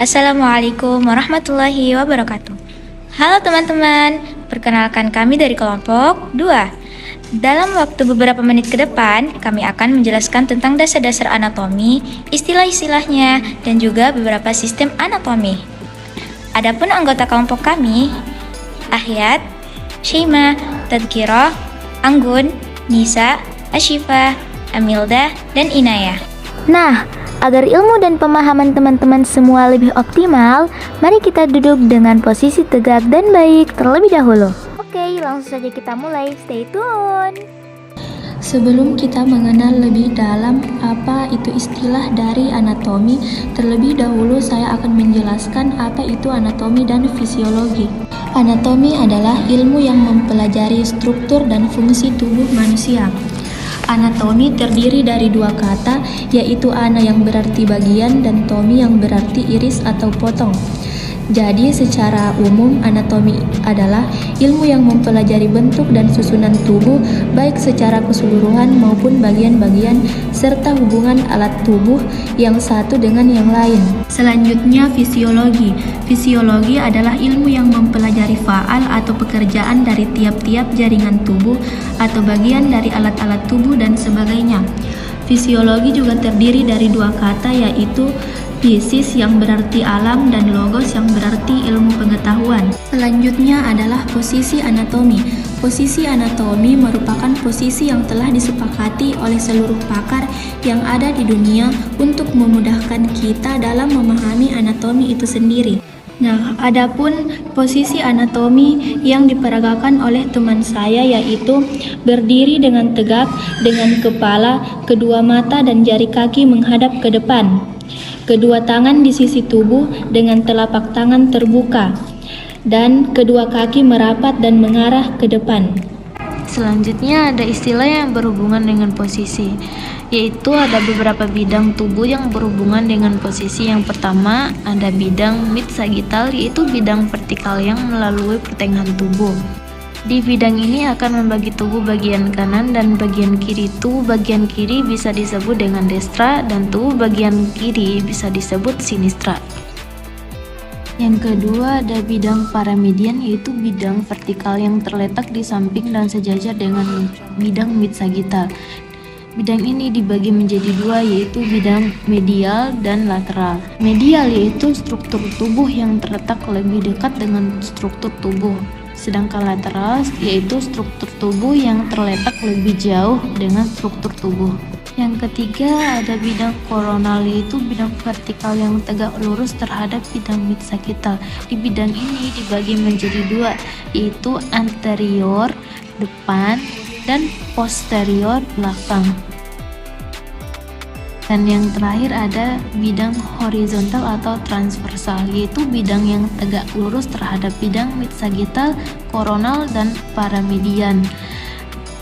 Assalamualaikum warahmatullahi wabarakatuh. Halo teman-teman, perkenalkan kami dari kelompok 2. Dalam waktu beberapa menit ke depan, kami akan menjelaskan tentang dasar-dasar anatomi, istilah-istilahnya, dan juga beberapa sistem anatomi. Adapun anggota kelompok kami, Ahyat, Syaima, Tadkirah, Anggun, Nisa, Asyifa, Amilda, dan Inayah. Nah, agar ilmu dan pemahaman teman-teman semua lebih optimal, mari kita duduk dengan posisi tegak dan baik terlebih dahulu. Oke, langsung saja kita mulai. Stay tune. Sebelum kita mengenal lebih dalam apa itu istilah dari anatomi, terlebih dahulu saya akan menjelaskan apa itu anatomi dan fisiologi. Anatomi adalah ilmu yang mempelajari struktur dan fungsi tubuh manusia. Anatomi terdiri dari dua kata, yaitu ana yang berarti bagian dan tomi yang berarti iris atau potong. Jadi secara umum anatomi adalah ilmu yang mempelajari bentuk dan susunan tubuh baik secara keseluruhan maupun bagian-bagian serta hubungan alat tubuh yang satu dengan yang lain. Selanjutnya fisiologi. Fisiologi adalah ilmu yang mempelajari faal atau pekerjaan dari tiap-tiap jaringan tubuh atau bagian dari alat-alat tubuh dan sebagainya. Fisiologi juga terdiri dari dua kata, yaitu fisis yang berarti alam dan logos yang berarti ilmu pengetahuan. Selanjutnya adalah posisi anatomi. Posisi anatomi merupakan posisi yang telah disepakati oleh seluruh pakar yang ada di dunia untuk memudahkan kita dalam memahami anatomi itu sendiri. Nah, adapun posisi anatomi yang diperagakan oleh teman saya yaitu berdiri dengan tegak, dengan kepala, kedua mata dan jari kaki menghadap ke depan. Kedua tangan di sisi tubuh dengan telapak tangan terbuka, dan kedua kaki merapat dan mengarah ke depan. Selanjutnya ada istilah yang berhubungan dengan posisi, yaitu ada beberapa bidang tubuh yang berhubungan dengan posisi. Yang pertama ada bidang mid-sagittal, yaitu bidang vertikal yang melalui pertengahan tubuh. Di bidang ini akan membagi tubuh bagian kanan dan bagian kiri. Tubuh bagian kiri bisa disebut dengan destra dan tubuh bagian kiri bisa disebut sinistra. Yang kedua ada bidang paramedian, yaitu bidang vertikal yang terletak di samping dan sejajar dengan bidang mid-sagittal. Bidang ini dibagi menjadi dua, yaitu bidang medial dan lateral. Medial yaitu struktur tubuh yang terletak lebih dekat dengan struktur tubuh. Sedangkan lateral yaitu struktur tubuh yang terletak lebih jauh dengan struktur tubuh. Yang ketiga ada bidang koronal, yaitu bidang vertikal yang tegak lurus terhadap bidang mid-sagittal. Di bidang ini dibagi menjadi dua, yaitu anterior depan dan posterior belakang. Dan yang terakhir ada bidang horizontal atau transversal, yaitu bidang yang tegak lurus terhadap bidang mid-sagittal, koronal, dan paramedian.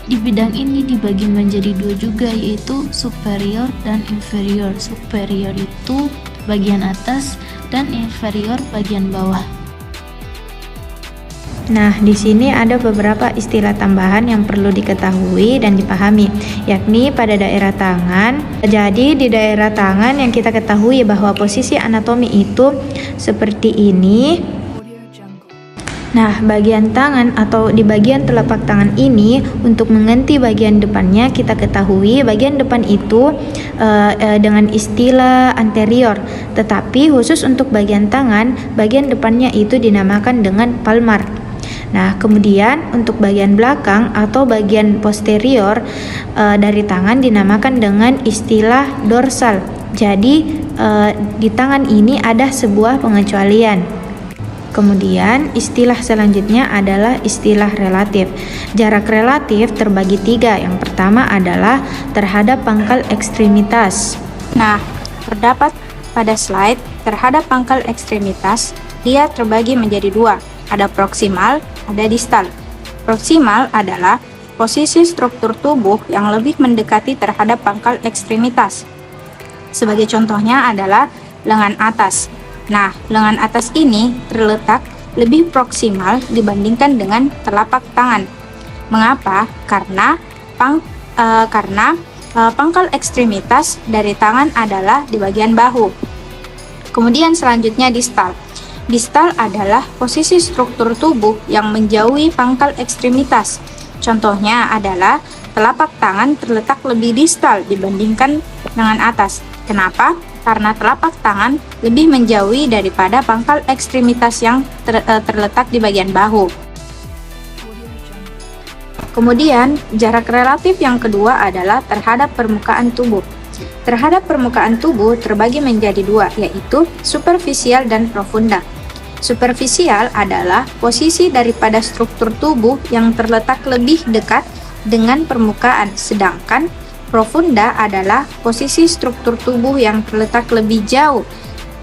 Di bidang ini dibagi menjadi dua juga, yaitu superior dan inferior. Superior itu bagian atas dan inferior bagian bawah. Nah, di sini ada beberapa istilah tambahan yang perlu diketahui dan dipahami, yakni pada daerah tangan. Jadi, di daerah tangan yang kita ketahui bahwa posisi anatomi itu seperti ini. Nah, bagian tangan atau di bagian telapak tangan ini, untuk mengganti bagian depannya, kita ketahui bagian depan itu dengan istilah anterior. Tetapi khusus untuk bagian tangan, bagian depannya itu dinamakan dengan palmar. Nah, kemudian untuk bagian belakang atau bagian posterior dari tangan dinamakan dengan istilah dorsal. Jadi di tangan ini ada sebuah pengecualian. Kemudian istilah selanjutnya adalah istilah relatif. Jarak relatif terbagi tiga. Yang pertama adalah terhadap pangkal ekstremitas. Nah, terdapat pada slide terhadap pangkal ekstremitas, dia terbagi menjadi dua. Ada proksimal, ada distal. Proksimal adalah posisi struktur tubuh yang lebih mendekati terhadap pangkal ekstremitas. Sebagai contohnya adalah lengan atas. Nah, lengan atas ini terletak lebih proksimal dibandingkan dengan telapak tangan. Mengapa? Karena pangkal ekstremitas dari tangan adalah di bagian bahu. Kemudian selanjutnya distal. Distal adalah posisi struktur tubuh yang menjauhi pangkal ekstremitas. Contohnya adalah telapak tangan terletak lebih distal dibandingkan dengan atas. Kenapa? Karena telapak tangan lebih menjauhi daripada pangkal ekstremitas yang terletak di bagian bahu. Kemudian, jarak relatif yang kedua adalah terhadap permukaan tubuh. Terhadap permukaan tubuh terbagi menjadi dua, yaitu superficial dan profunda. Superficial adalah posisi daripada struktur tubuh yang terletak lebih dekat dengan permukaan, sedangkan profunda adalah posisi struktur tubuh yang terletak lebih jauh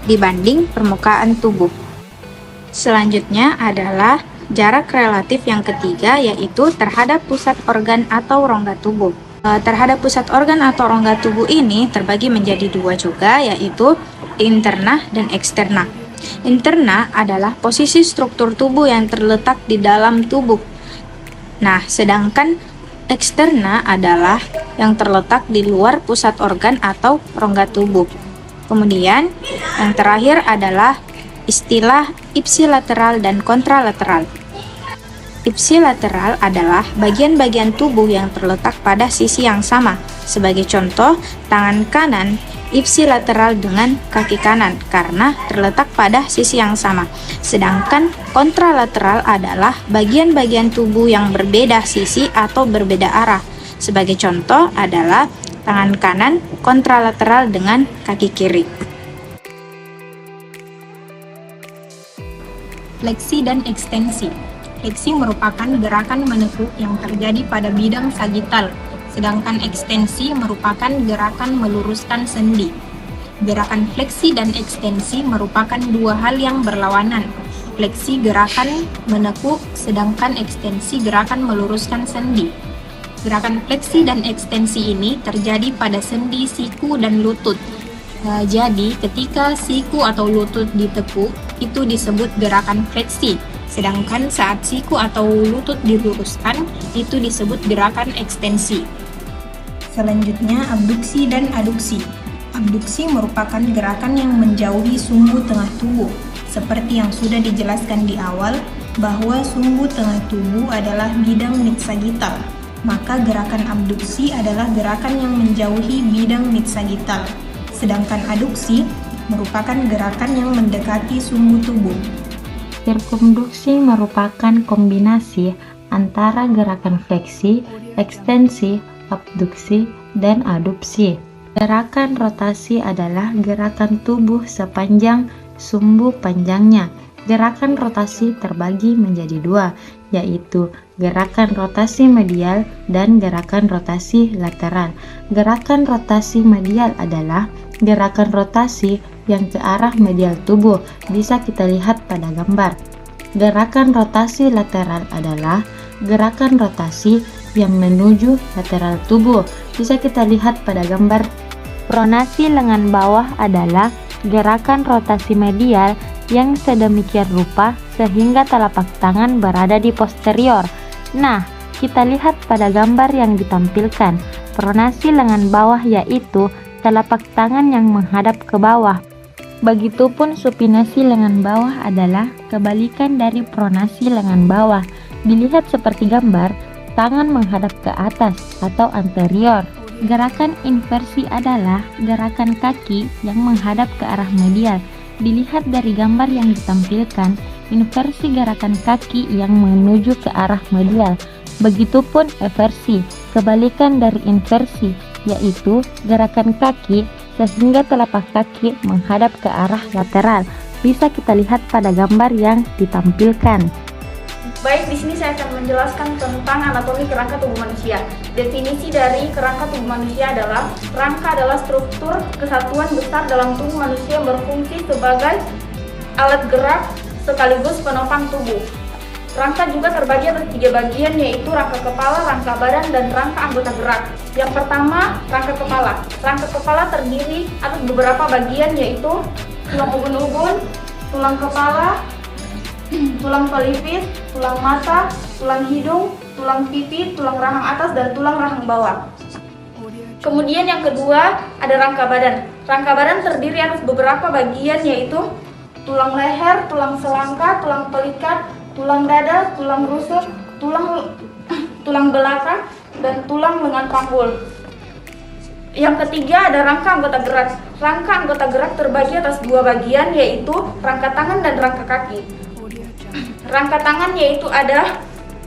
dibanding permukaan tubuh. Selanjutnya adalah jarak relatif yang ketiga, yaitu terhadap pusat organ atau rongga tubuh. Terhadap pusat organ atau rongga tubuh ini terbagi menjadi dua juga, yaitu interna dan eksterna. Interna adalah posisi struktur tubuh yang terletak di dalam tubuh. Nah, sedangkan eksterna adalah yang terletak di luar pusat organ atau rongga tubuh. Kemudian, yang terakhir adalah istilah ipsilateral dan kontralateral. Ipsilateral adalah bagian-bagian tubuh yang terletak pada sisi yang sama. Sebagai contoh, tangan kanan ipsilateral dengan kaki kanan karena terletak pada sisi yang sama. Sedangkan kontralateral adalah bagian-bagian tubuh yang berbeda sisi atau berbeda arah. Sebagai contoh adalah tangan kanan kontralateral dengan kaki kiri. Fleksi dan ekstensi. Fleksi merupakan gerakan menekuk yang terjadi pada bidang sagital, sedangkan ekstensi merupakan gerakan meluruskan sendi. Gerakan fleksi dan ekstensi merupakan dua hal yang berlawanan. Fleksi gerakan menekuk, sedangkan ekstensi gerakan meluruskan sendi. Gerakan fleksi dan ekstensi ini terjadi pada sendi siku dan lutut. Jadi, ketika siku atau lutut ditekuk, itu disebut gerakan fleksi. Sedangkan saat siku atau lutut diluruskan, itu disebut gerakan ekstensi. Selanjutnya, abduksi dan aduksi. Abduksi merupakan gerakan yang menjauhi sumbu tengah tubuh. Seperti yang sudah dijelaskan di awal, bahwa sumbu tengah tubuh adalah bidang mid-sagital. Maka gerakan abduksi adalah gerakan yang menjauhi bidang mid-sagital. Sedangkan aduksi merupakan gerakan yang mendekati sumbu tubuh. Sirkumduksi merupakan kombinasi antara gerakan fleksi, ekstensi, abduksi, dan adupsi. Gerakan rotasi adalah gerakan tubuh sepanjang sumbu panjangnya. Gerakan rotasi terbagi menjadi dua, yaitu gerakan rotasi medial dan gerakan rotasi lateral. Gerakan rotasi medial adalah gerakan rotasi yang ke arah medial tubuh, bisa kita lihat pada gambar. Gerakan rotasi lateral adalah gerakan rotasi yang menuju lateral tubuh, bisa kita lihat pada gambar. Pronasi lengan bawah adalah gerakan rotasi medial yang sedemikian rupa sehingga telapak tangan berada di posterior. Nah, kita lihat pada gambar yang ditampilkan. Pronasi lengan bawah yaitu telapak tangan yang menghadap ke bawah. Begitupun supinasi lengan bawah adalah kebalikan dari pronasi lengan bawah. Dilihat seperti gambar, tangan menghadap ke atas atau anterior. Gerakan inversi adalah gerakan kaki yang menghadap ke arah medial. Dilihat dari gambar yang ditampilkan, inversi gerakan kaki yang menuju ke arah medial. Begitupun eversi, kebalikan dari inversi, yaitu gerakan kaki sehingga telapak kaki menghadap ke arah lateral. Bisa kita lihat pada gambar yang ditampilkan. Baik, di sini saya akan menjelaskan tentang anatomi kerangka tubuh manusia. Definisi dari kerangka tubuh manusia adalah kerangka adalah struktur kesatuan besar dalam tubuh manusia berfungsi sebagai alat gerak sekaligus penopang tubuh. Rangka juga terbagi atas 3 bagian, yaitu rangka kepala, rangka badan, dan rangka anggota gerak. Yang pertama, rangka kepala. Rangka kepala terdiri atas beberapa bagian, yaitu tulang ubun-ubun, tulang kepala, tulang pelipis, tulang mata, tulang hidung, tulang pipi, tulang rahang atas, dan tulang rahang bawah. Kemudian yang kedua ada rangka badan. Rangka badan terdiri atas beberapa bagian yaitu tulang leher, tulang selangka, tulang pelikat, tulang dada, tulang rusuk, tulang belakang, dan tulang lengan panggul. Yang ketiga ada rangka anggota gerak. Rangka anggota gerak terbagi atas dua bagian yaitu rangka tangan dan rangka kaki. Rangka tangan yaitu ada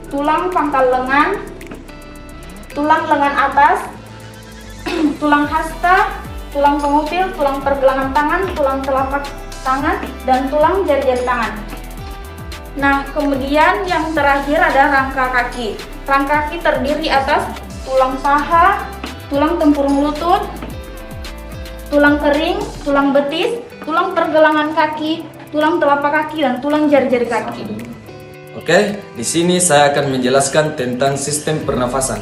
tulang pangkal lengan, tulang lengan atas, tulang hasta, tulang pengupil, tulang pergelangan tangan, tulang telapak tangan, dan tulang jari-jari tangan. Nah, kemudian yang terakhir ada rangka kaki. Rangka kaki terdiri atas tulang paha, tulang tempurung lutut, tulang kering, tulang betis, tulang pergelangan kaki, tulang telapak kaki, dan tulang jari-jari kaki. Oke, di sini saya akan menjelaskan tentang sistem pernafasan.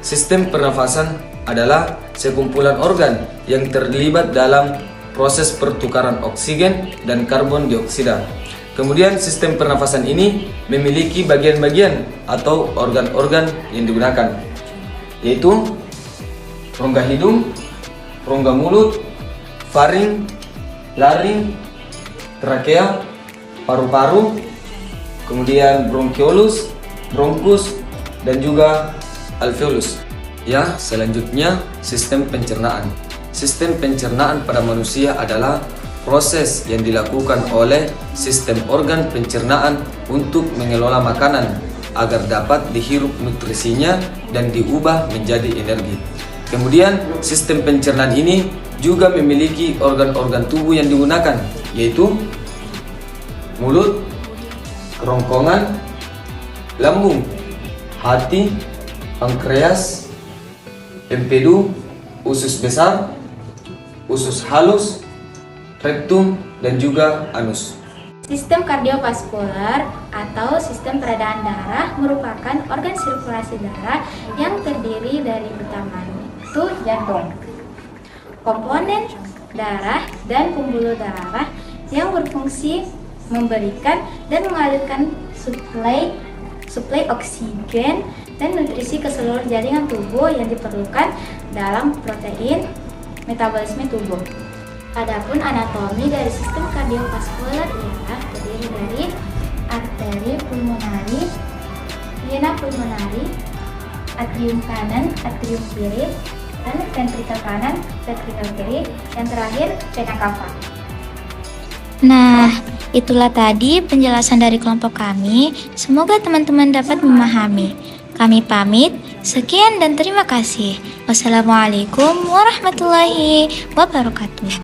Sistem pernafasan adalah sekumpulan organ yang terlibat dalam proses pertukaran oksigen dan karbon dioksida. Kemudian sistem pernafasan ini memiliki bagian-bagian atau organ-organ yang digunakan, yaitu rongga hidung, rongga mulut, faring, laring, trakea, paru-paru, kemudian bronkiolus, bronkus, dan juga alveolus. Ya, selanjutnya sistem pencernaan. Sistem pencernaan pada manusia adalah proses yang dilakukan oleh sistem organ pencernaan untuk mengelola makanan agar dapat dihirup nutrisinya dan diubah menjadi energi. Kemudian sistem pencernaan ini juga memiliki organ-organ tubuh yang digunakan, yaitu mulut, kerongkongan, lambung, hati, pankreas, empedu, usus besar, usus halus, rektum, dan juga anus. Sistem kardiovaskular atau sistem peredaran darah merupakan organ sirkulasi darah yang terdiri dari pertamanya itu jantung, komponen darah, dan pembuluh darah yang berfungsi memberikan dan mengalirkan suplai oksigen dan nutrisi ke seluruh jaringan tubuh yang diperlukan dalam protein metabolisme tubuh. Adapun anatomi dari sistem kardiovaskular ialah terdiri dari arteri pulmonari, vena pulmonari, atrium kanan, atrium kiri, dan ventrikel kanan, ventrikel kiri, yang terakhir vena cava. Nah, itulah tadi penjelasan dari kelompok kami. Semoga teman-teman dapat memahami. Kami pamit. Sekian dan terima kasih. Wassalamualaikum warahmatullahi wabarakatuh.